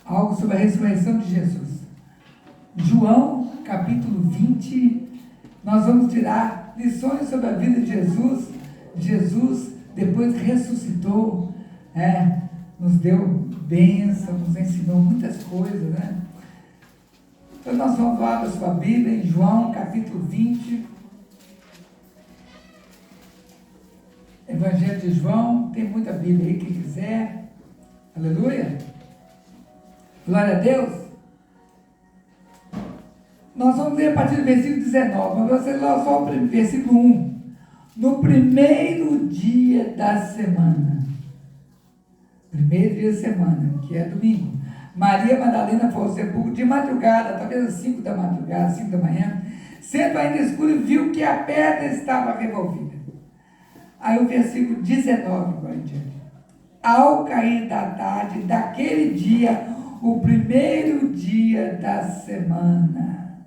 algo sobre a ressurreição de Jesus. João, capítulo 20, nós vamos tirar lições sobre a vida de Jesus. Jesus, depois ressuscitou, nos deu bênção, nos ensinou muitas coisas, né? Então nós vamos lá para a sua Bíblia, em João, capítulo 20. Evangelho de João, tem muita Bíblia aí, quem quiser. Aleluia. Glória a Deus. Nós vamos ler a partir do versículo 19, mas você lê só o versículo 1. No primeiro dia da semana, primeiro dia da semana, que é domingo, Maria Madalena foi ao sepulcro de madrugada, talvez às 5 da madrugada, 5 da manhã, sendo ainda escuro, viu que a pedra estava revolvida. Aí o versículo 19, agora em diante. Ao cair da tarde daquele dia, o primeiro dia da semana,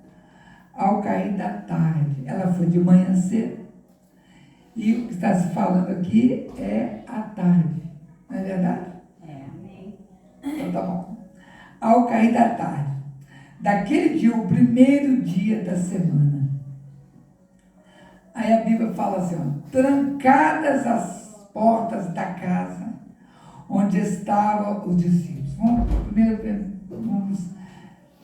ao cair da tarde, ela foi de manhã cedo, e o que está se falando aqui é a tarde, não é verdade? Amém. Então tá bom. Ao cair da tarde daquele dia, o primeiro dia da semana. Aí a Bíblia fala assim, ó, trancadas as portas da casa onde estavam os discípulos. Vamos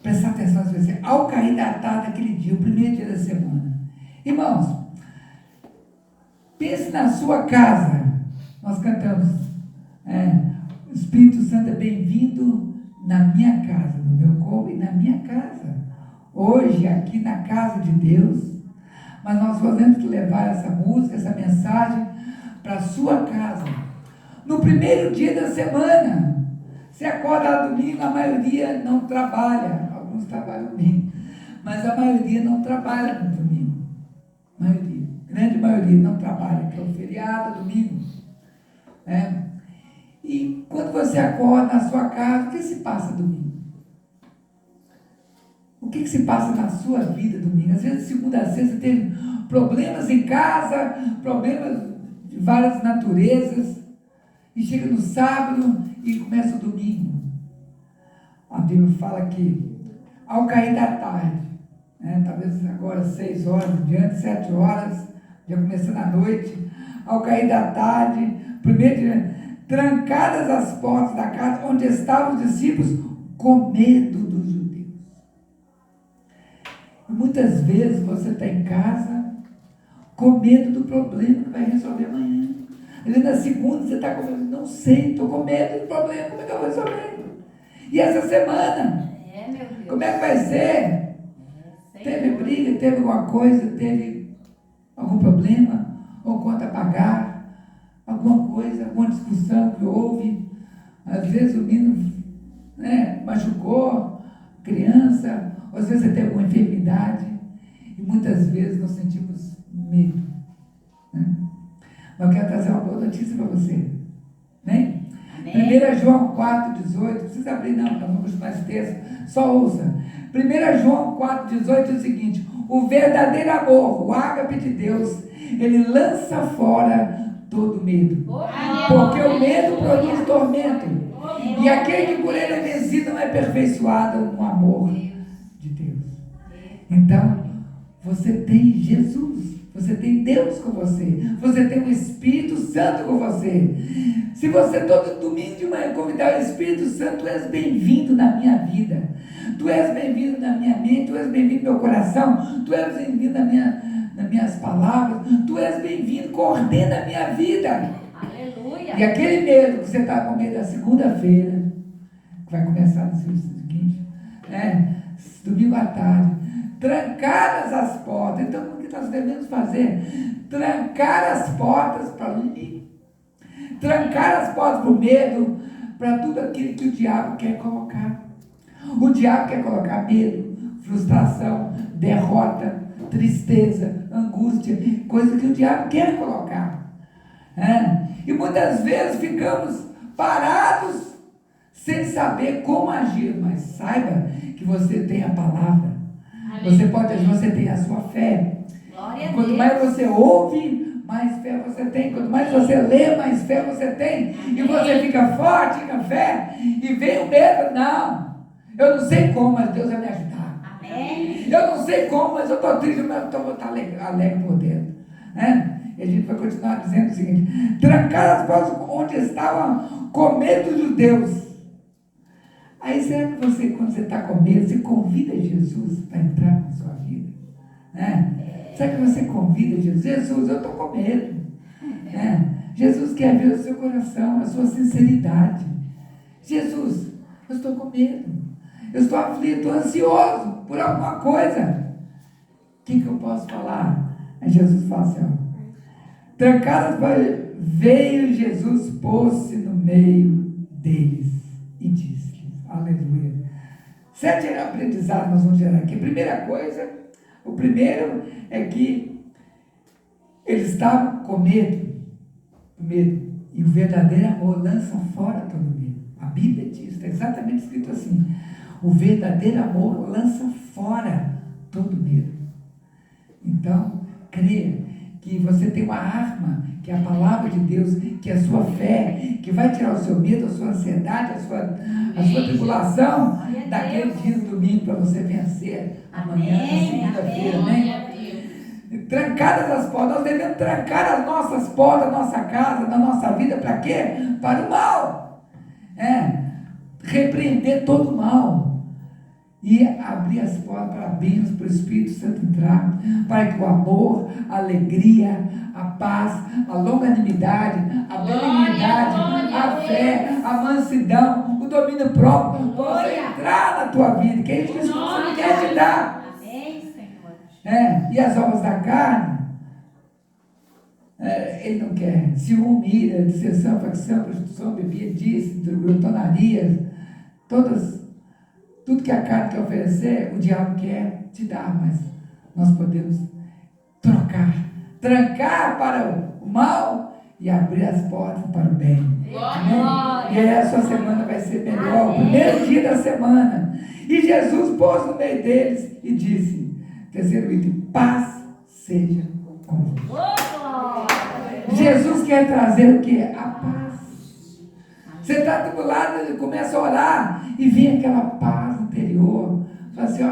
prestar atenção nesse versículo. Ao cair da tarde daquele dia, o primeiro dia da semana. Irmãos, pense na sua casa. Nós cantamos, o Espírito Santo é bem-vindo na minha casa, no meu corpo e na minha casa. Hoje, aqui na casa de Deus, mas nós podemos levar essa música, essa mensagem para a sua casa. No primeiro dia da semana, você acorda domingo, a maioria não trabalha. Alguns trabalham domingo, mas a maioria não trabalha no domingo. Maioria, grande maioria não trabalha, que é o feriado, domingo. E quando você acorda na sua casa, o que se passa domingo? O que se passa na sua vida domingo? Às vezes, segunda a sexta, tem problemas em casa, problemas de várias naturezas, e chega no sábado e começa o domingo. A Bíblia fala que, ao cair da tarde, talvez agora 6 horas em diante, 7 horas, já começando a noite, ao cair da tarde, primeiro dia, trancadas as portas da casa onde estavam os discípulos, com medo dos judeus. Muitas vezes você está em casa com medo do problema que vai resolver amanhã. Às vezes na segunda você está com medo, não sei, estou com medo do problema, como é que eu vou resolver? E essa semana? Meu Deus. Como é que vai ser? Teve briga, teve alguma coisa, teve algum problema, ou conta a pagar, alguma coisa, alguma discussão que houve. Às vezes o menino machucou, criança, ou às vezes você tem alguma enfermidade, e muitas vezes nós sentimos medo. Mas eu quero trazer uma boa notícia para você. Amém? 1 João 4,18, não precisa abrir não, nós vamos mais texto, só ouça. 1 João 4,18 diz o seguinte: o verdadeiro amor, o ágape de Deus, ele lança fora todo medo. Porque o medo produz tormento. E aquele que por ele é vencido não é aperfeiçoado no amor de Deus. Então, você tem Jesus. Você tem Deus com você. Você tem o Espírito Santo com você. Se você todo domingo de manhã convidar o Espírito Santo, tu és bem-vindo na minha vida. Tu és bem-vindo na minha mente. Tu és bem-vindo no meu coração. Tu és bem-vindo nas minhas palavras. Tu és bem-vindo, coordena a minha vida. Aleluia. E aquele medo que você está com medo da segunda-feira, que vai começar no seguinte, domingo à tarde, trancadas as portas. Então, o que nós devemos fazer? Trancar as portas para o inimigo. Trancar as portas para o medo, para tudo aquilo que o diabo quer colocar. O diabo quer colocar medo, frustração, derrota, tristeza, angústia, coisa que o diabo quer colocar. E muitas vezes ficamos parados sem saber como agir, mas saiba que você tem a palavra. Você tem a sua fé. Quanto mais você ouve, mais fé você tem. Quanto mais você lê, mais fé você tem. E você fica forte com a fé. E vem o medo. Não. Eu não sei como, mas Deus vai me ajudar. Amém. Eu não sei como, mas eu estou triste, mas eu vou estar alegre por dentro. Né? E a gente vai continuar dizendo o seguinte: trancar as portas onde estavam com medo dos judeus. Aí será que você, quando você está com medo, você convida Jesus para entrar na sua vida? Né? Será que você convida Jesus? Jesus, eu estou com medo. Jesus quer ver o seu coração, a sua sinceridade. Jesus, eu estou com medo. Eu estou aflito, ansioso por alguma coisa. O que eu posso falar? Aí Jesus fala assim, trancadas, veio Jesus, pôs-se no meio deles e disse, aleluia. 7 aprendizados nós vamos gerar aqui. Primeira coisa, o primeiro é que eles estavam com medo. E o verdadeiro amor lança fora todo medo. A Bíblia diz, está exatamente escrito assim: o verdadeiro amor lança fora todo medo. Então, creia que você tem uma arma, que é a palavra de Deus, que é a sua fé, que vai tirar o seu medo, a sua ansiedade, a sua tribulação daquele dia do domingo para você vencer amanhã, na segunda-feira, amém? Trancadas as portas, nós devemos trancar as nossas portas, nossa casa, na nossa vida, para quê? Para o mal. Repreender todo o mal e abrir as portas para a bênção, para o Espírito Santo entrar, para que o amor, a alegria, a paz, a longanimidade, a benignidade, a fé, a mansidão, o domínio próprio possa entrar na tua vida, que é isso que o Espírito Santo quer te dar. E as obras da carne, ele não quer. Ciúme, ira, dissensão, facção, prostituição, bebedice, glutonaria, tudo que a carne quer oferecer, o diabo quer te dar, mas nós podemos trancar para o mal e abrir as portas para o bem. E aí a sua semana vai ser melhor, o primeiro dia da semana. E Jesus pôs no meio deles e disse, terceiro item, paz seja convosco. Jesus quer trazer o que? A paz. Você está tribulado, ele começa a orar e vem aquela paz interior. Fala assim,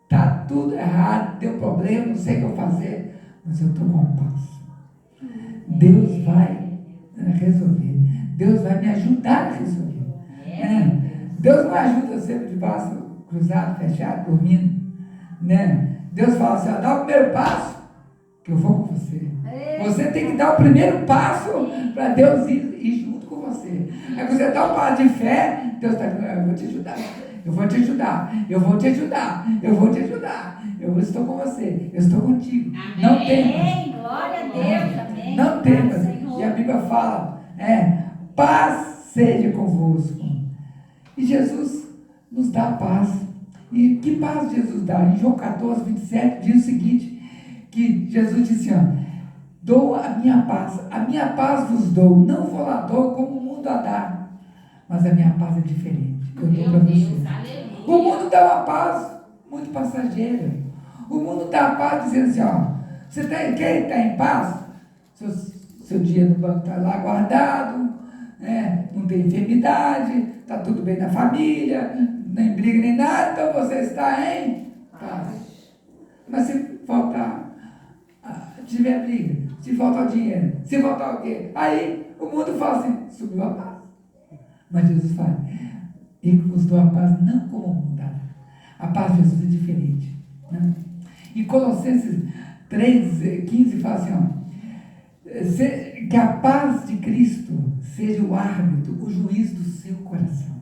está tudo errado, deu problema, não sei o que eu fazer, mas eu estou com paz. Deus vai resolver. Deus vai me ajudar a resolver. Deus não ajuda sempre de braço cruzado, fechado, dormindo. Deus fala assim, dá o primeiro passo, que eu vou com você. Você tem que dar o primeiro passo para Deus ir junto com você. Aí você dá um passo de fé, Deus está dizendo, eu vou te ajudar. Eu vou te ajudar, eu vou te ajudar, eu vou te ajudar. Eu estou com você, eu estou contigo. Amém. Não temas. Glória a Deus, amém. Não temas. E a Bíblia fala, paz seja convosco. E Jesus nos dá paz. E que paz Jesus dá? Em João 14, 27 diz o seguinte, que Jesus disse, dou a minha paz vos dou, não vou lá dou como o mundo a dá, mas a minha paz é diferente. Eu dou para você. O mundo dá uma paz muito passageira. O mundo dá a paz dizendo assim, você quer estar em paz? Seu dia no banco está lá guardado, não tem enfermidade, está tudo bem na família, nem briga nem nada, então você está em paz. Mas se faltar, tiver briga, se faltar dinheiro, se faltar o quê? Aí o mundo fala assim, subiu a paz. Mas Jesus fala, ele nos deu a paz não como o mundo dá. A paz de Jesus é diferente. Em Colossenses 3,15 fala assim, que a paz de Cristo seja o árbitro, o juiz do seu coração.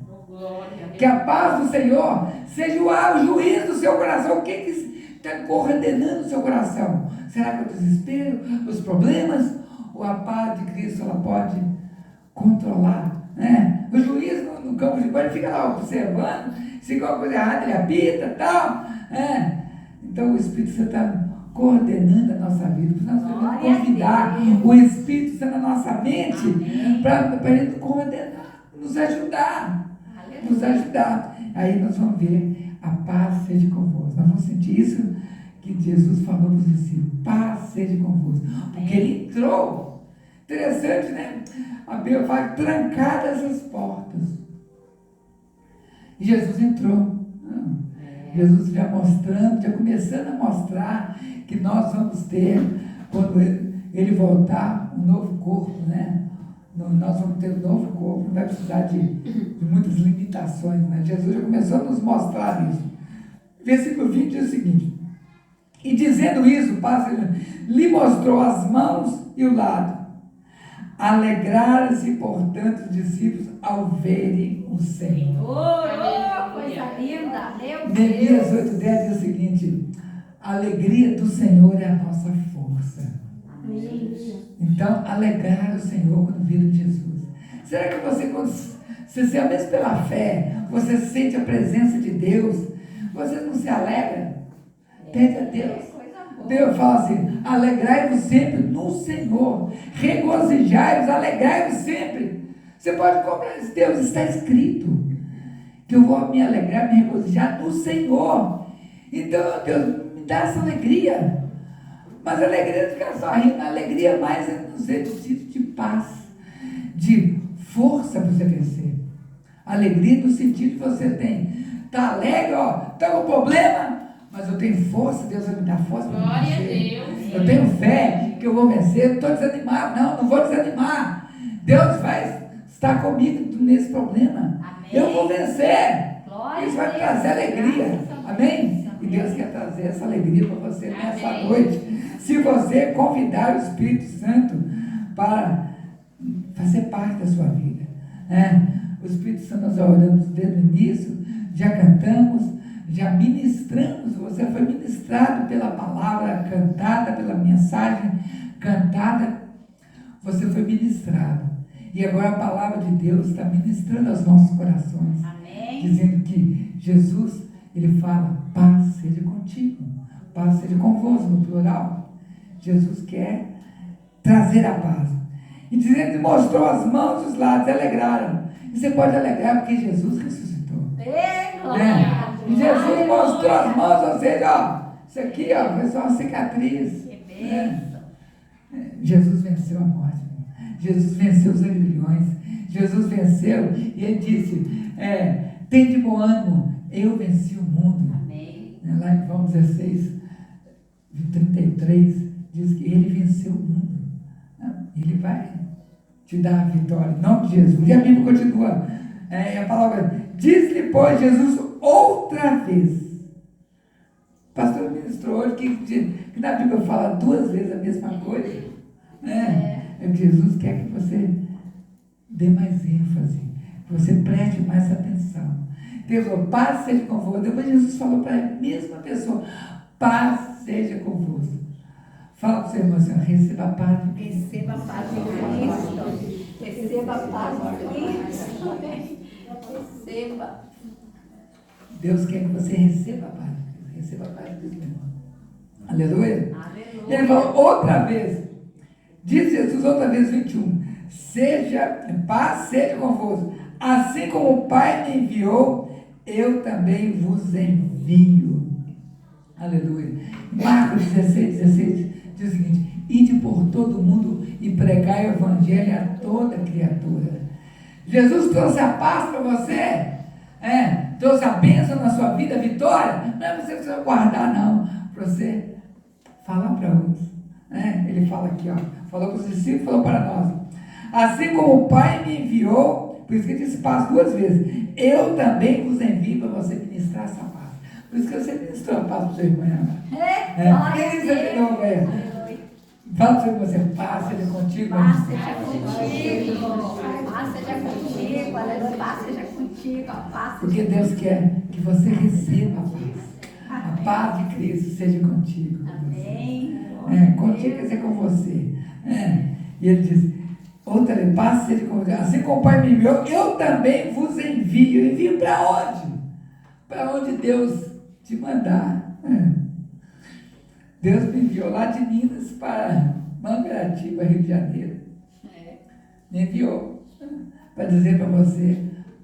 Que a paz do Senhor seja o juiz do seu coração. O que está coordenando o seu coração? Será que é o desespero, os problemas? Ou a paz de Cristo ela pode controlar? O juiz no campo de coisa fica lá observando, se alguma coisa errada ele apita e tal. Então o Espírito Santo está coordenando a nossa vida. Nós devemos convidar o Espírito Santo na nossa mente para ele coordenar, nos ajudar. Nos ajudar. Aí nós vamos ver a paz seja convosco. Nós vamos sentir isso que Jesus falou para os discípulos. Paz seja convosco. Porque ele entrou. Interessante, né? A Bíblia fala trancadas as portas. E Jesus entrou. Jesus já mostrando, já começando a mostrar que nós vamos ter, quando ele voltar, um novo corpo, né? Nós vamos ter um novo corpo, não vai precisar de muitas limitações, né? Jesus já começou a nos mostrar isso. Versículo 20 diz o seguinte: e dizendo isso, lhe mostrou as mãos e o lado. Alegraram-se, portanto, os discípulos ao verem o Senhor. Coisa linda, meu Deus. Neemias 8:10 diz o seguinte: a alegria do Senhor é a nossa força. Amém. Então, alegrar o Senhor quando viram Jesus. Será que você, quando você, mesmo pela fé, você sente a presença de Deus, você não se alegra? Pede a Deus. Deus fala assim: alegrai-vos sempre no Senhor, regozijai-vos, alegrai-vos sempre. Você pode comprar isso. Deus, está escrito que eu vou me alegrar, me regozijar no Senhor. Então, Deus, me dá essa alegria. Mas a alegria de ficar só rindo, a alegria mais é no sentido de paz, de força para você vencer. Alegria no sentido que você está alegre, está com problema, mas eu tenho força, Deus vai me dar força para vencer. Glória a Deus. Eu tenho fé que eu vou vencer, não estou desanimado, não vou desanimar. Deus vai estar comigo nesse problema. Amém. Eu vou vencer. Glória Isso vai a Deus. trazer alegria. Graças a Deus. Amém? E Deus quer trazer essa alegria para você nessa noite. Se você convidar o Espírito Santo para fazer parte da sua vida. O Espírito Santo, nós já oramos desde o início, já cantamos, já ministramos. Você foi ministrado pela palavra cantada, pela mensagem cantada. Você foi ministrado. E agora a palavra de Deus está ministrando aos nossos corações. Amém. Dizendo que Jesus, ele fala: paz seja contigo, paz seja convosco, no plural. Jesus quer trazer a paz. E dizendo que mostrou as mãos e os lados, alegraram. E você pode alegrar porque Jesus ressuscitou. E Jesus mostrou as mãos, ou seja, isso aqui foi só uma cicatriz. Jesus venceu a morte. Jesus venceu os aguilhões. Jesus venceu e ele disse: tem de bom ânimo, eu venci o mundo. Amém. Lá em João 16:33 diz que ele venceu o mundo. Ele vai te dar a vitória em nome de Jesus. E a Bíblia continua, a palavra diz-lhe, pois, Jesus outra vez. O pastor ministrou hoje que na Bíblia fala 2 vezes a mesma coisa. Jesus quer que você dê mais ênfase, que você preste mais atenção. Deus falou: paz seja convosco. Depois Jesus falou para a mesma pessoa: paz seja convosco. Fala para o seu irmão assim: receba a paz de Cristo. Receba a paz de Cristo. Receba a paz de Cristo. Receba. Deus quer que você receba a paz de Cristo. Receba a paz de Cristo, meu irmão. Aleluia. Aleluia. E ele falou outra vez. Diz Jesus outra vez, 21. Paz seja convosco. Assim como o Pai me enviou, eu também vos envio. Aleluia. Marcos 16 diz o seguinte: ide por todo mundo e pregai o evangelho a toda criatura. Jesus trouxe a paz para você, trouxe a bênção na sua vida, a vitória. Não é você que precisa guardar, não, para você falar para outros. Ele fala aqui, falou para os discípulos, falou para nós: assim como o Pai me enviou, por isso que ele disse paz 2 vezes, eu também vos envio para você ministrar essa paz. Por isso que você ministrou a paz para o seu irmão. Quem disse de novo, fala para o seu irmão: paz seja contigo. Paz seja contigo. Paz seja contigo. Aleluia. Paz seja contigo. Porque Deus quer que você receba a paz. A paz de Cristo seja contigo. Amém. Contigo quer dizer com você. E ele diz: outra vez, paz seja com você. Assim como o Pai me enviou, eu também vos envio. Eu envio para onde? Para onde Deus te mandar. Deus me enviou lá de Minas para Mangaratiba, Rio de Janeiro. Me enviou para dizer para você: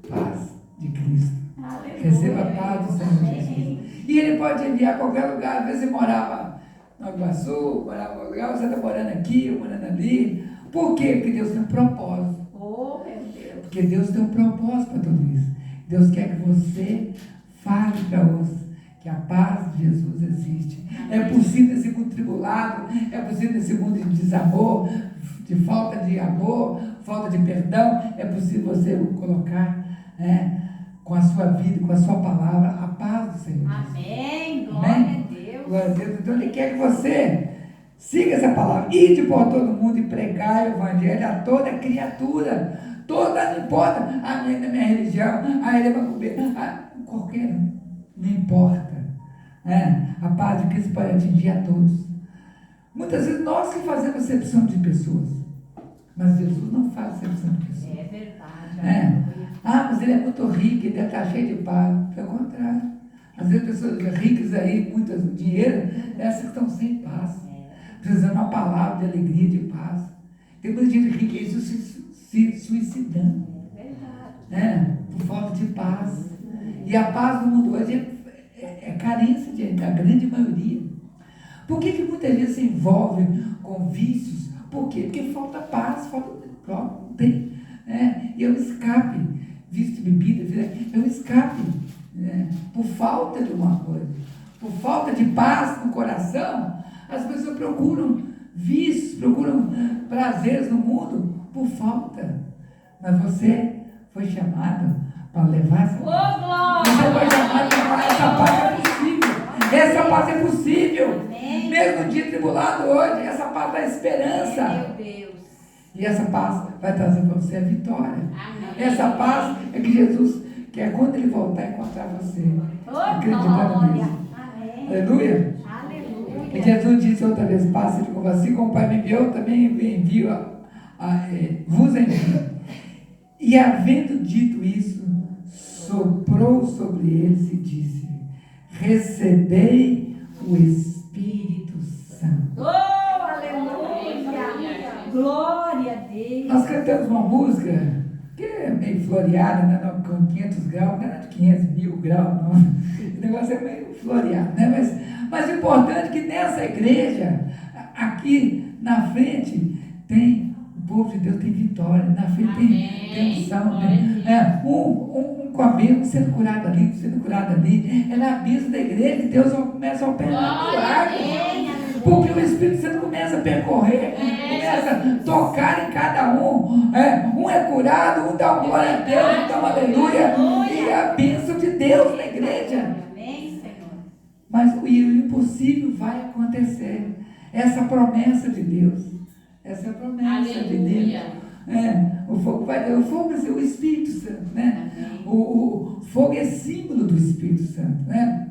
paz de Cristo. Aleluia. Receba a paz do Senhor Jesus. E ele pode enviar a qualquer lugar. Às vezes você morava no Iguaçu, morava em outro lugar, você está morando aqui, morando ali. Por quê? Porque Deus tem um propósito. Oh, meu Deus. Porque Deus tem um propósito para tudo isso. Deus quer que você fale para outros que a paz de Jesus existe. É possível nesse mundo tribulado, é possível nesse mundo de desamor, de falta de amor, falta de perdão, é possível você colocar com a sua vida, com a sua palavra, a paz do Senhor. Amém. Glória a Deus. Glória a Deus. Então Ele quer que você siga essa palavra. Ide por todo mundo e pregai o evangelho a toda criatura. Toda, não importa a minha religião, a religião, qualquer um, não importa. A paz de Cristo pode atingir a todos. Muitas vezes nós que fazemos acepção de pessoas, mas Jesus não faz acepção de pessoas. É verdade. Mas ele é muito rico, ele deve estar cheio de paz. Pelo contrário. Às vezes pessoas ricas aí, muitas dinheiro, essas que estão sem paz. Precisando de uma palavra de alegria, de paz. Tem muita gente rica aí se suicidando. É verdade. Por falta de paz. E a paz no mundo hoje é carência da grande maioria. Por que muitas vezes se envolve com vícios? Por quê? Porque falta paz, não tem. E é um escape. Vício de bebida, é um escape. Por falta de uma coisa. Por falta de paz no coração, as pessoas procuram vícios, procuram prazeres no mundo por falta. Mas você foi chamado para levar essa paz. Você foi chamado para falar, essa paz é possível. Essa paz é possível. Amém. Mesmo no dia tribulado hoje, essa paz dá esperança. Meu Deus. E essa paz vai trazer para você a vitória. Amém. Essa paz é que Jesus quer, quando Ele voltar, encontrar você. Acreditando nisso. Amém. Aleluia. Aleluia. E Jesus disse outra vez, passe com você, assim como o Pai me enviou, também envio vos envio. E havendo dito isso, soprou sobre eles e disse, recebei o Espírito Santo. Oh, aleluia. Glória a Deus. Nós cantamos uma música que é meio floreada, né? Com 500 graus, não é de 500 mil graus, não. O negócio é meio floreado, né? Mas o importante é que nessa igreja, aqui na frente, tem o povo de Deus, tem vitória, na frente tem unção, um com a bênção sendo curado ali, é na bênção da igreja que Deus começa a operar milagres, porque o Espírito Santo começa a percorrer, começa a tocar em cada um, um é curado, um dá uma glória a Deus, um dá uma aleluia, e a bênção de Deus na igreja. Mas o impossível vai acontecer. Essa promessa de Deus. Essa é a promessa de Deus. O fogo vai dar. O fogo é o Espírito Santo, né? O fogo é símbolo do Espírito Santo, né?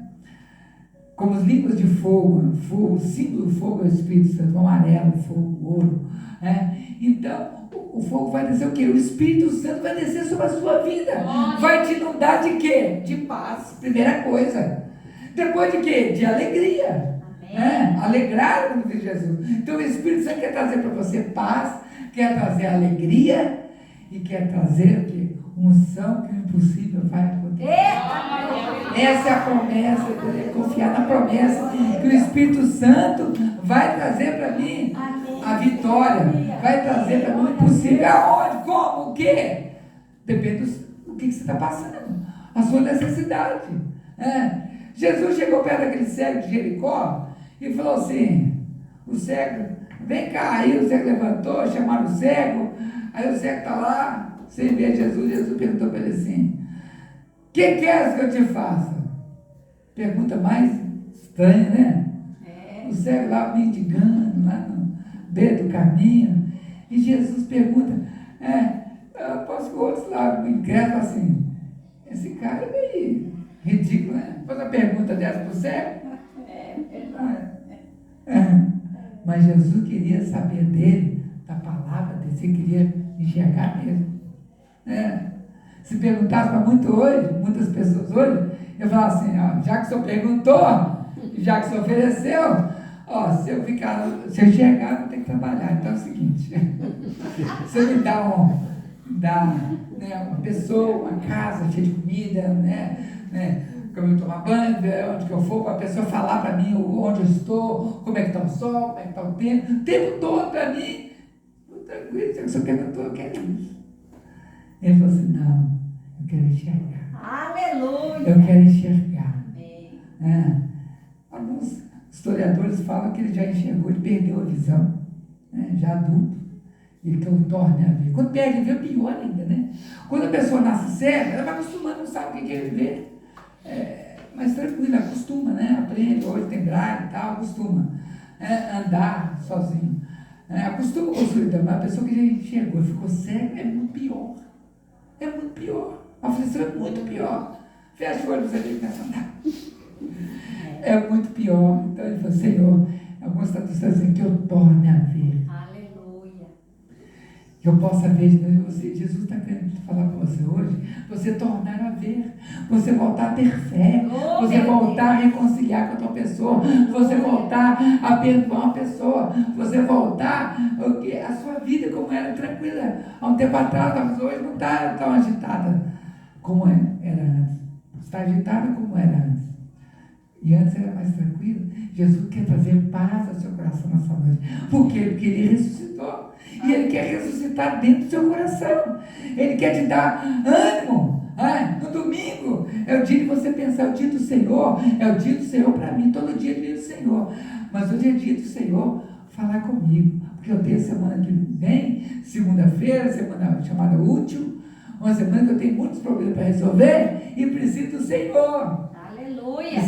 Como as línguas de fogo, o símbolo do fogo é o Espírito Santo, o amarelo, o fogo, o ouro. Então, o fogo vai descer o quê? O Espírito Santo vai descer sobre a sua vida. Vai te inundar de quê? De paz, primeira coisa. Depois de quê? De alegria. Alegrar no nome de Jesus. Então o Espírito Santo quer trazer para você paz, quer trazer alegria e quer trazer o quê? Unção, que o impossível vai acontecer. Essa é a promessa, confiar na promessa que o Espírito Santo vai trazer para mim a vitória, vai trazer para mim o impossível. Aonde? Como? O quê? Depende do que você está passando, a sua necessidade. Jesus chegou perto daquele cego de Jericó e falou assim, o cego, vem cá. Aí o cego levantou, chamaram o cego, aí o cego está lá, sem ver Jesus. Jesus perguntou para ele assim, o que queres que eu te faça? Pergunta mais estranha, né? O cego lá mendigando, lá no beiro do caminho, e Jesus pergunta, eu posso que o outro lá, o incrédulo, assim, esse cara é meio ridículo, né? Faz uma pergunta dessa para o cego. Mas Jesus queria saber dele, da palavra dele, você queria enxergar mesmo. Se perguntasse para muitas pessoas hoje, eu falava assim, já que o senhor perguntou, já que o senhor ofereceu, se eu enxergar, eu vou ter que trabalhar. Então é o seguinte, você me dá uma pessoa, uma casa cheia de comida, como eu tomar banho, onde que eu for, para a pessoa falar para mim onde eu estou, como é que está o sol, como é que está o tempo todo para mim. Tranquilo, se o senhor perguntou, eu quero isso. Ele falou assim, não, eu quero enxergar. Aleluia. Eu quero enxergar. Amém. Alguns historiadores falam que ele já enxergou, ele perdeu a visão, já adulto. Ele que eu torne a ver. Quando perde a ver, pior ainda, né? Quando a pessoa nasce cega, ela vai acostumando, não sabe o que é ver. Mas tranquilo, acostuma, né? Aprende, hoje tem braille e tal, acostuma. Andar sozinho. Acostuma com a solidão, mas a pessoa que já enxergou e ficou cega é muito pior. É muito pior. A aflição é muito pior. Fecha o olho, você vê que começa a andar. É muito pior. Então ele falou, Senhor, algumas traduções dizem que eu torne a ver. Aleluia. Que eu possa ver, Jesus está querendo falar com você hoje, você tornar a ver, você voltar a ter fé, você voltar a reconciliar com a tua pessoa, você voltar a perdoar uma pessoa, você voltar a sua vida como era tranquila há um tempo atrás, mas hoje não está tão agitada como era antes, está agitada como era antes. E antes era mais tranquilo. Jesus quer trazer paz ao seu coração nessa noite. Por quê? Porque Ele ressuscitou. E Ele quer ressuscitar dentro do seu coração. Ele quer te dar ânimo. No domingo é o dia de você pensar, é o dia do Senhor. É o dia do Senhor para mim. Todo dia é o dia do Senhor. Mas hoje é dia do Senhor falar comigo. Porque eu tenho semana que vem, segunda-feira, semana chamada útil. Uma semana que eu tenho muitos problemas para resolver e preciso do Senhor. Aleluia.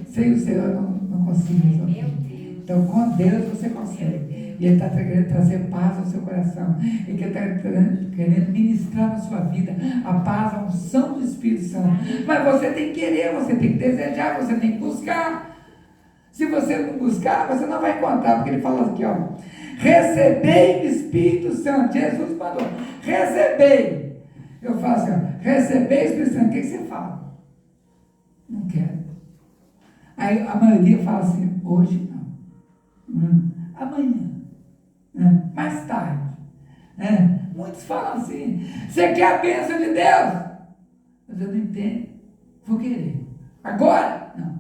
Sem o Senhor eu não consigo resolver. Meu Deus. Então com Deus você consegue. E Ele está querendo trazer paz ao seu coração. Ele está querendo ministrar na sua vida a paz, a unção do Espírito Santo. Mas você tem que querer, você tem que desejar, você tem que buscar. Se você não buscar, você não vai encontrar. Porque Ele fala aqui, ó. Recebei o Espírito Santo. Jesus mandou. Recebei. Eu falo assim, ó. Recebei o Espírito Santo. O que você fala? Não quero. Aí a maioria fala assim, hoje não. Amanhã. Mais tarde. Muitos falam assim, você quer a bênção de Deus? Mas eu não entendo. Vou querer. Agora? Não.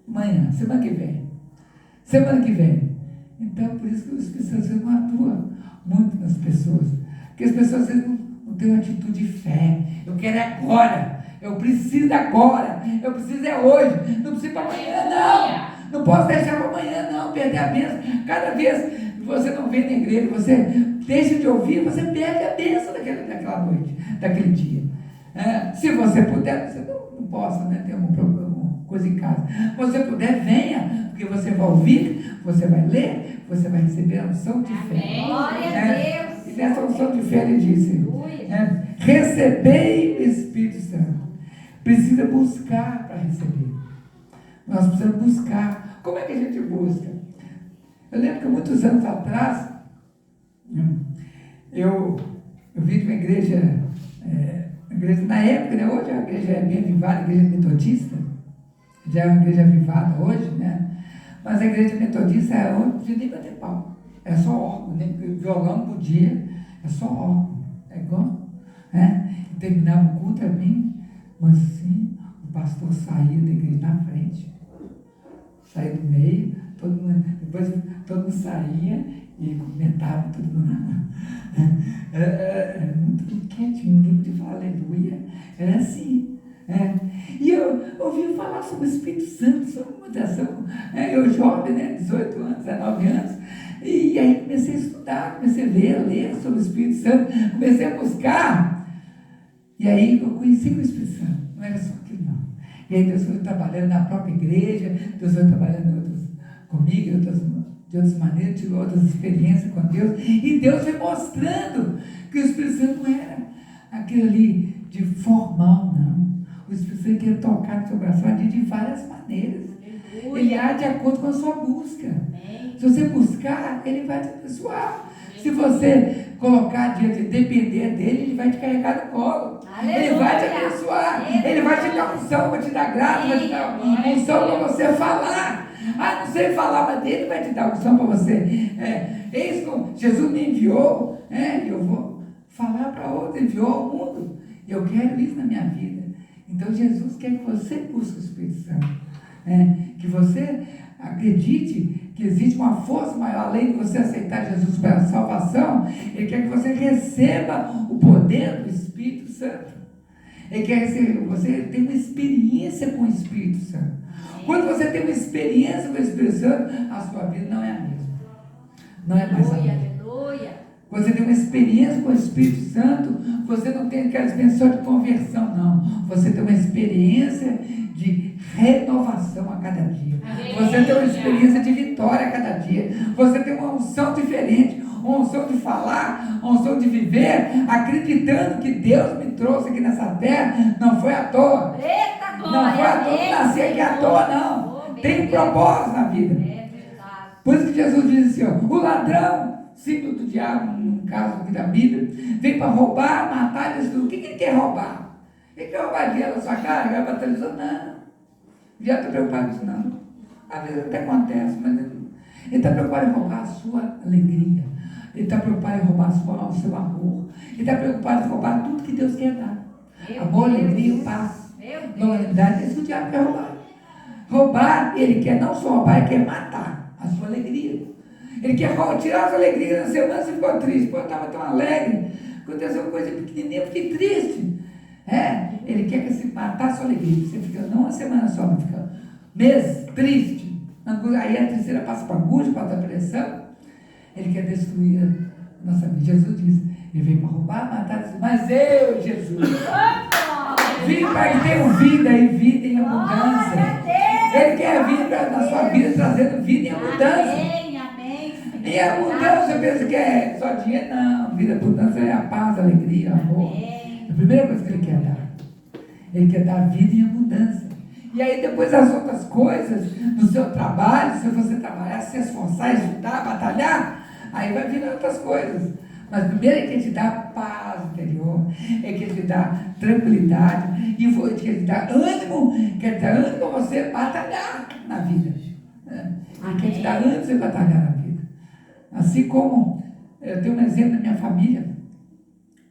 Amanhã, semana que vem. Semana que vem. Então, por isso que o Espírito Santo não atua muito nas pessoas. Porque as pessoas às vezes não têm uma atitude de fé. Eu quero agora. Eu preciso agora, eu preciso hoje, não preciso para amanhã não posso deixar para amanhã não, perder a bênção. Cada vez que você não vem na igreja, você deixa de ouvir, você perde a bênção daquela noite, daquele dia. Se você puder, você não possa, né, ter alguma coisa em casa, se você puder, venha, porque você vai ouvir, você vai ler, você vai receber a unção de fé. Glória a Deus. E nessa unção de fé ele disse, recebei o Espírito Santo. Precisa buscar para receber. Nós precisamos buscar. Como é que a gente busca? Eu lembro que muitos anos atrás, eu vim de uma igreja, na época, né? Hoje a igreja é bem avivada, a igreja metodista, já é uma igreja avivada hoje, né? Mas a igreja metodista é onde não podia nem bater pau. É só órgão, nem violão não podia, é só órgão. É igual, né? Terminava o culto a mim. Mas sim, o pastor saía da igreja na frente, saía do meio, depois todo mundo saía e comentava, todo mundo muito quietinho, não podia falar aleluia, era assim. E eu ouvi falar sobre o Espírito Santo, sobre mutação, eu jovem, né, 18 anos, 19 anos, e aí comecei a estudar, comecei a ler sobre o Espírito Santo, comecei a buscar. E aí eu conheci o Espírito Santo, não era só aquilo não. E aí Deus foi trabalhando na própria igreja, Deus foi trabalhando comigo de outras maneiras, tive outras experiências com Deus, e Deus foi mostrando que o Espírito Santo não era aquele ali de formal, não. O Espírito Santo quer tocar no seu coração de várias maneiras. Ele há de acordo com a sua busca. Se você buscar, ele vai te abençoar. Se você colocar diante, depender dele, ele vai te carregar no colo. Aleluia. Ele vai te abençoar. Aleluia. Ele vai te dar unção, vai te dar graça, vai te dar unção para você falar. Não sei falar, mas ele vai te dar unção para você. Eis como Jesus me enviou, eu vou falar para outro, enviou ao mundo. Eu quero isso na minha vida. Então Jesus quer que você busque o Espírito Santo. Que você acredite que existe uma força maior, além de você aceitar Jesus para a salvação. Ele quer que você receba o poder do Espírito Santo. Ele quer que você tenha uma experiência com o Espírito Santo. Quando você tem uma experiência com o Espírito Santo, a sua vida não é a mesma. Não é mais a mesma. Você tem uma experiência com o Espírito Santo, você não tem aquela experiência só de conversão, não. Você tem uma experiência de renovação a cada dia. Você tem uma experiência de vitória a cada dia. Você tem uma unção diferente, uma unção de falar, uma unção de viver, acreditando que Deus me trouxe aqui nessa terra, não foi à toa. Não foi à toa que nasci aqui à toa, não. Tem um propósito na vida. Por isso que Jesus diz assim, ó, o ladrão, símbolo do diabo, no caso aqui da Bíblia, vem para roubar, matar e destruir. O que ele quer roubar? Ele quer roubar dinheiro da sua casa, quer bater televisão? Não. Já estou preocupado com isso, não. Às vezes até acontece, mas ele está preocupado em roubar a sua alegria. Ele está preocupado em roubar o seu amor. Ele está preocupado em roubar tudo que Deus quer dar. Amor, alegria, paz, longanimidade. É isso que o diabo quer roubar. Roubar, ele quer não só roubar, ele quer matar a sua alegria. Ele quer tirar a sua alegria. Na semana você ficou triste. Pô, eu estava tão alegre. Aconteceu uma coisa pequenininha, eu fiquei triste. Ele quer que você matar a sua alegria. Você fica não uma semana só, mas fica meses triste. Aí a terceira passa para a angústia, para a depressão. Ele quer destruir a nossa vida. Jesus diz, ele veio para roubar, matar, destruir. Mas eu, Jesus, vim para que tenham vida e vida em abundância. Ele quer vir na sua vida trazendo vida em abundância. E a abundância, você pensa que é só dinheiro? Não, vida em abundância é a paz, a alegria, o amor. A primeira coisa que ele quer dar. Ele quer dar vida em abundância. E aí depois as outras coisas, no seu trabalho, se você trabalhar, se esforçar, estudar, batalhar, aí vai vir outras coisas. Mas primeiro ele quer te dar paz interior, ele quer te dar tranquilidade, e ele quer te dar ânimo, para você batalhar na vida. Ele quer te dar ânimo para você batalhar na vida. Assim como eu tenho um exemplo da minha família,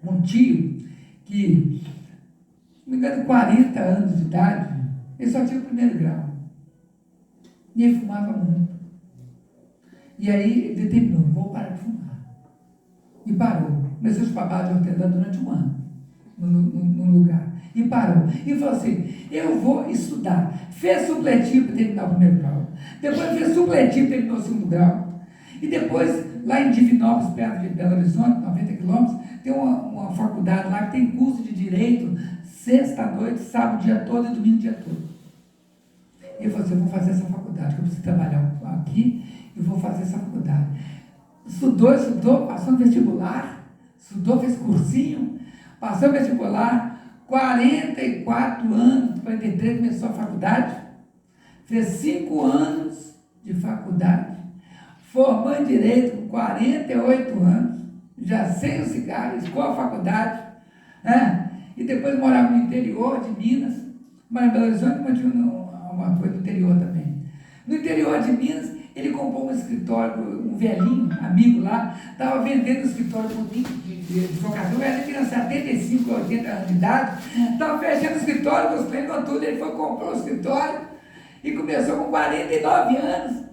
um tio que, se não me engano, 40 anos de idade, ele só tinha o primeiro grau. E ele fumava muito. E aí ele determinou, vou parar de fumar. E parou. Começou a chupar de hortelã durante um ano, num lugar. E parou. E falou assim, eu vou estudar. Fez supletivo para terminar o primeiro grau. Depois fez supletivo para terminar o segundo grau. E depois, lá em Divinópolis, perto de Belo Horizonte, 90 quilômetros, tem uma faculdade lá que tem curso de direito, sexta-noite, sábado o dia todo e domingo o dia todo. Ele falou assim, eu vou fazer essa faculdade, que eu preciso trabalhar aqui, e vou fazer essa faculdade. Estudou, passou no vestibular, fez cursinho, passou no vestibular, 44 anos, 43, começou a faculdade, fez 5 anos de faculdade, formou em Direito com 48 anos, já sem o cigarro, com a faculdade, e depois morava no interior de Minas, mas em Belo Horizonte continua uma coisa no interior também. No interior de Minas, ele comprou um escritório, um velhinho, amigo lá, estava vendendo o escritório por de advocacia. O velhinho tinha 75, 80 anos de idade, estava fechando o escritório com os clientes, com tudo. Ele foi comprar o escritório e começou com 49 anos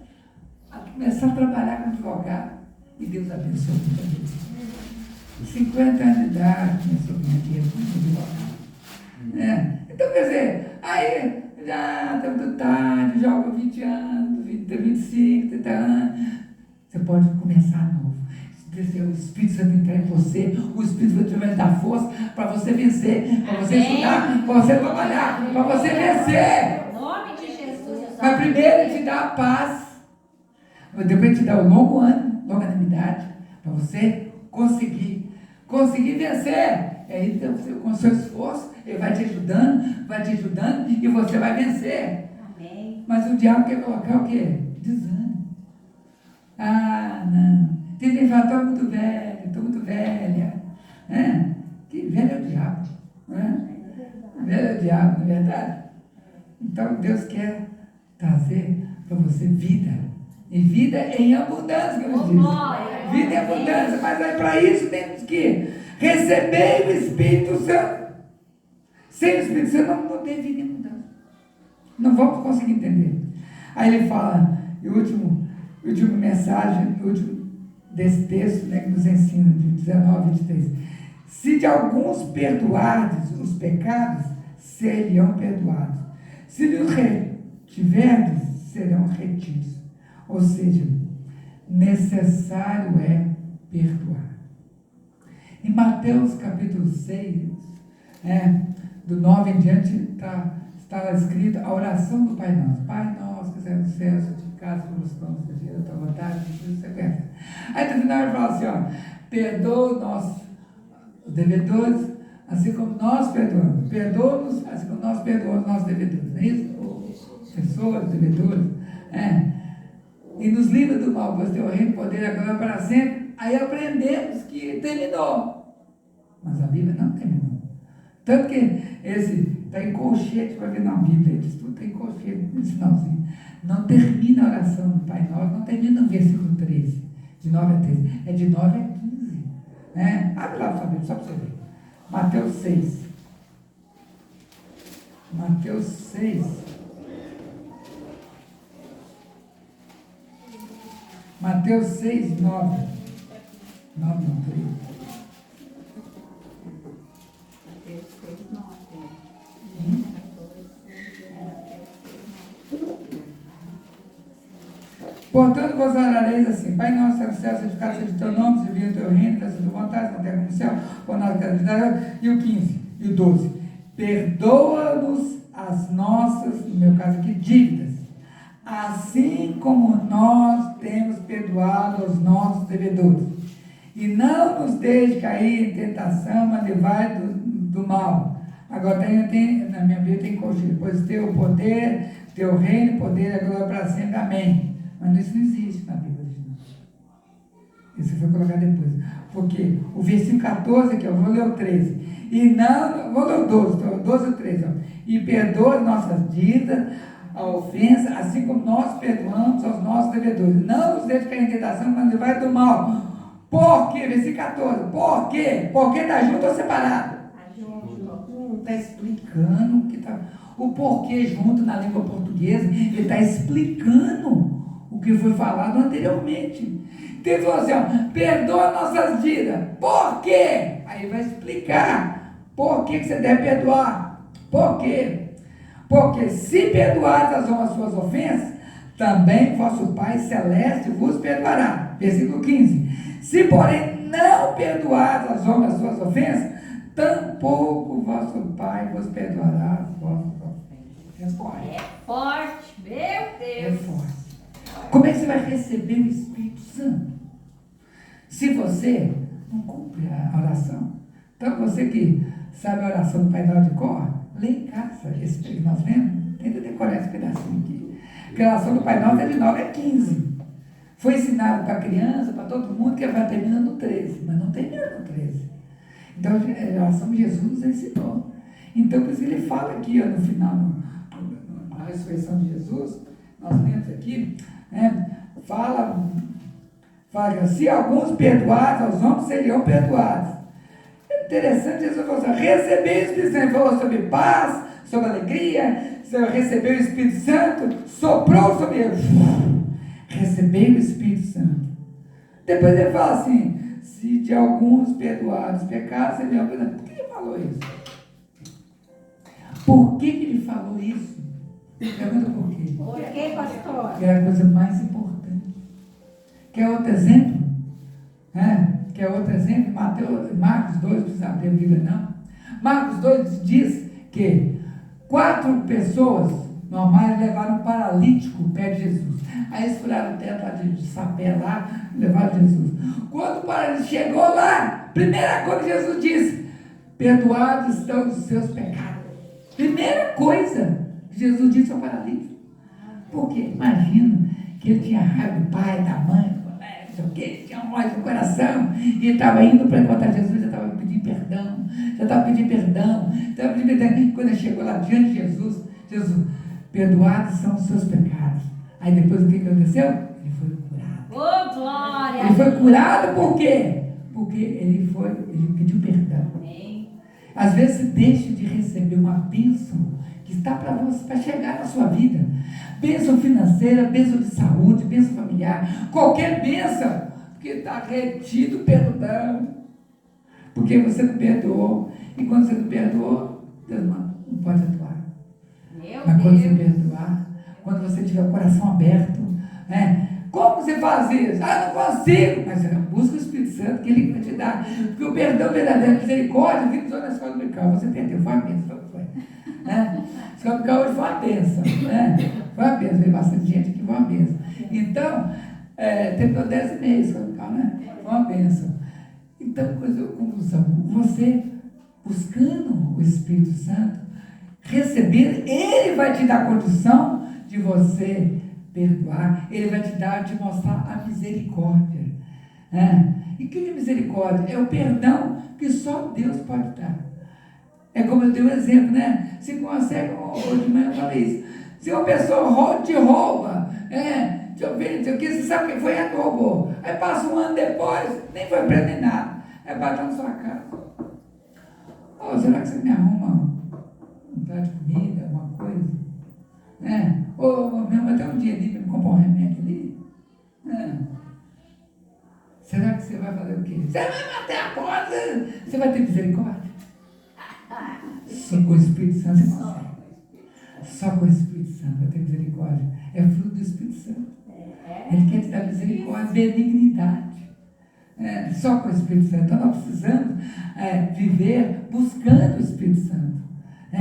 a começar a trabalhar como advogado. E Deus abençoou muita gente. 50 anos de idade, começou a ganhar dinheiro como advogado. Então, quer dizer, aí já está muito tarde, joga 20 anos, 25, 30 anos. Você pode começar novo. Se o Espírito Santo entrar em você, o Espírito Santo vai te dar força para você vencer, para você estudar, para você trabalhar, para você vencer. Em nome de Jesus. Mas primeiro ele te dá a paz, depois ele te dá o longanimidade, para você conseguir vencer. Aí, então, com o seu esforço, ele vai te ajudando e você vai vencer. Amém. Mas o diabo quer colocar o quê? Desânimo. Não. Tem gente que fala, estou muito velho, estou muito velha. Que velho é o diabo. Velho é o diabo, não é verdade? Então, Deus quer trazer para você vida. E vida em abundância, como eu disse. Vida em abundância. Mas aí, para isso temos que receber o Espírito Santo. Sem o Espírito Santo não tem vida em abundância. Não vamos conseguir entender. Aí ele fala, e última mensagem, último desse texto, que nos ensina, de 19 a 23. Se de alguns perdoardes os pecados, serão perdoados. Se lhes retiverdes, serão retidos. Ou seja, necessário é perdoar. Em Mateus capítulo 6, do 9 em diante, está lá escrito a oração do Pai Nosso. Pai Nosso, que estás no céu, santificado seja o nome, seja a tua vontade, você conhece. Aí no final ele fala assim, perdoa os nossos devedores, assim como nós perdoamos. Perdoa-nos, assim como nós perdoamos os nossos devedores. Não é isso? Pessoas, devedores. E nos livra do mal, pois teu reino, poder e a glória para sempre. Aí aprendemos que terminou. Mas a Bíblia não terminou. Tanto que esse está em colchete para ver na Bíblia. Diz tudo está em colchete, no finalzinho. Não termina a oração do Pai Nosso, não termina no versículo 13, de 9 a 13. É de 9 a 15. Abre lá sua Bíblia, só para você ver. Mateus 6. Mateus 6. Mateus 6, 9. 9 não, 3. Mateus 6, 9. Portanto, vos orareis assim: Pai nosso, que no céu, santificado seja o teu nome, se venha o teu reino, faça a tua vontade, na terra como no céu, por nós cada dia. E o 15, e o 12. Perdoa-nos as nossas, no meu caso aqui, dívidas, assim como nós temos perdoado aos nossos devedores. E não nos deixe cair em tentação, mas livrai do mal. Agora na minha Bíblia tem colchete, pois teu poder, teu reino, poder e a glória para sempre. Amém. Mas isso não existe na Bíblia original. Isso foi colocado depois. Porque o versículo 14 aqui, eu vou ler o 13. E não, vou ler o 12, então, 12 e 13. E perdoa nossas dívidas, a ofensa, assim como nós perdoamos aos nossos devedores. Não nos deixe cair em tentação, mas livrai do mal. Por quê? Versículo 14. Por quê? Porque está junto ou separado? Está explicando o que está. O porquê junto na língua portuguesa, ele está explicando o que foi falado anteriormente. Então ele falou assim: perdoa nossas dívidas. Por quê? Aí vai explicar por que você deve perdoar. Por quê? Porque se perdoares as suas ofensas, também vosso Pai Celeste vos perdoará. Versículo 15. Se porém não perdoares as suas ofensas, tampouco vosso Pai vos perdoará as vossas ofensas. É forte. É forte, meu Deus. É forte. Como é que você vai receber o Espírito Santo? Se você não cumpre a oração. Então você que sabe a oração do Pai Nosso de cor, lê em casa esse que nós vemos, tenta decorar esse pedacinho aqui. Porque a oração do Pai Nosso é de 9 a 15. Foi ensinado para a criança, para todo mundo, que vai terminar no 13, mas não termina no 13. Então a oração de Jesus nos ensinou. Então por isso que ele fala aqui, no final, na ressurreição de Jesus, nós lemos aqui, fala que se alguns perdoados aos homens, seriam perdoados. É interessante, Jesus falou assim: receber o Espírito Santo, falou sobre paz, sobre alegria, recebeu o Espírito Santo, soprou sobre ele, recebeu o Espírito Santo. Depois ele fala assim: se de alguns perdoados pecados, seriam perdoados. Por que ele falou isso? Por que ele falou isso? Pergunta por quê? Por que, pastor? Que é a coisa mais importante. Quer outro exemplo? Quer outro exemplo? Marcos 2, não precisa abrir a Bíblia não. Marcos 2 diz que 4 pessoas normais levaram um paralítico perto de Jesus. Aí eles furaram o teto lá de sapé lá, levaram Jesus. Quando o paralítico chegou lá, primeira coisa que Jesus disse: perdoados estão os seus pecados. Primeira coisa que Jesus disse ao paralítico. Porque imagina que ele tinha raiva do pai, da mãe, não sei o quê, tinha um ódio no coração, e estava indo para encontrar Jesus, já estava pedindo perdão, E quando ele chegou lá diante de Jesus, perdoados são os seus pecados. Aí depois o que aconteceu? Ele foi curado. Ô, glória! Ele foi curado por quê? Porque ele pediu perdão. Amém. Às vezes você deixa de receber uma bênção que está para chegar na sua vida. Bênção financeira, bênção de saúde, bênção familiar, qualquer bênção, porque está retido perdão. Porque você não perdoou. E quando você não perdoou, Deus não pode atuar. Mas quando você perdoar, quando você tiver o coração aberto, como você faz isso? Não consigo. Mas você busca o Espírito Santo, que Ele vai te dar. Porque o perdão verdadeiro, a misericórdia, vive só na escola dominical. Você perdeu, foi uma bênção. A escola dominical hoje foi uma bênção. Foi uma bênção, veio bastante gente aqui, foi uma bênção. Então, terminou 10 meses, escola dominical, né? Foi uma bênção. Então, conclusão, você buscando o Espírito Santo, receber, Ele vai te dar condição de você perdoar, Ele vai te mostrar a misericórdia. E que é misericórdia? É o perdão que só Deus pode dar. É como eu dei um exemplo, né? Você consegue, hoje de manhã eu falei isso, se uma pessoa te rouba, você sabe quem foi ela que roubou, aí passa um ano depois, nem foi preso nem nada, aí bate na sua casa. Será que você me arruma um prato de comida, alguma coisa? Ou mesmo até um dia ali para me comprar um remédio ali? Será que você vai fazer o quê? Você vai bater a porta? Você vai ter misericórdia? Só com o Espírito Santo você consegue. Só com o Espírito Santo vai ter misericórdia. É fruto do Espírito Santo. Ele quer te dar misericórdia, benignidade. Só com o Espírito Santo. Então nós precisamos viver buscando o Espírito Santo.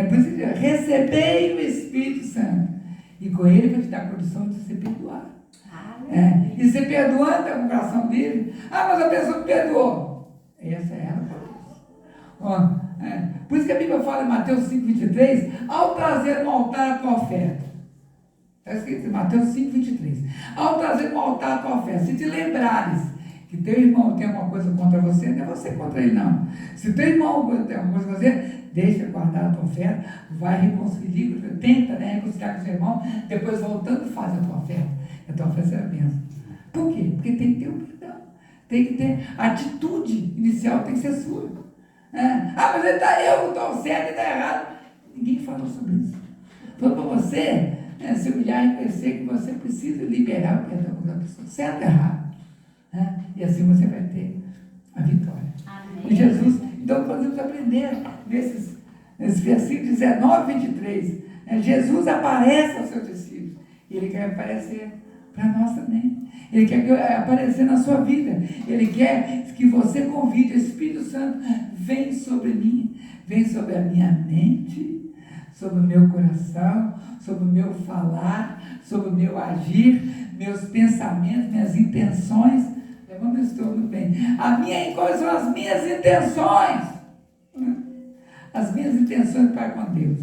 Por isso que recebei o Espírito Santo. E com ele vai te dar condição de se perdoar. E se perdoando é um coração livre. Mas a pessoa me perdoou. Essa é ela. Por isso que a Bíblia fala em Mateus 5,23, ao trazer no altar a tua oferta. Está escrito em Mateus 5,23. Ao trazer no altar a tua oferta, se te lembrares que teu irmão tem alguma coisa contra você, não é você contra ele, não. Se teu irmão tem alguma coisa contra você, deixa guardar a tua oferta, vai reconciliar, tenta reconciliar com o seu irmão, depois voltando faz a tua oferta. A tua oferta será bênção. Por quê? Porque tem que ter o perdão. Tem que ter, a atitude inicial tem que ser sua. Mas ele eu estou certo e está errado. Ninguém falou sobre isso. Falou para você se humilhar e conhecer que você precisa liberar o perdão da pessoa, certo ou errado. E assim você vai ter a vitória. Amém. E Jesus, então podemos aprender nesses versículos 19 e 23. Jesus aparece aos seus discípulos. E Ele quer aparecer para nós também. Ele quer aparecer na sua vida. Ele quer que você convide o Espírito Santo. Vem sobre mim. Vem sobre a minha mente, sobre o meu coração, sobre o meu falar, sobre o meu agir, meus pensamentos, minhas intenções. Vamos estou muito bem. Quais são as minhas intenções? As minhas intenções para com Deus.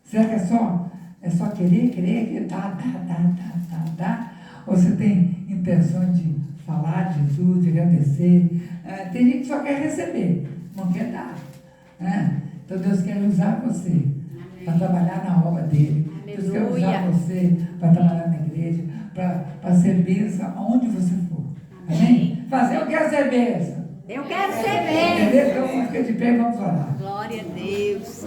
Será que é só querer, dar? Ou você tem intenção de falar de Jesus, de agradecer? Tem gente que só quer receber, não quer dar. Então Deus quer usar você para trabalhar na obra dele. Deus quer usar você para trabalhar na igreja, para ser bênção aonde você for. Amém? Eu quero ser bênção. Eu quero ser bênção. Então vamos ficar de pé e vamos orar. Glória a Deus.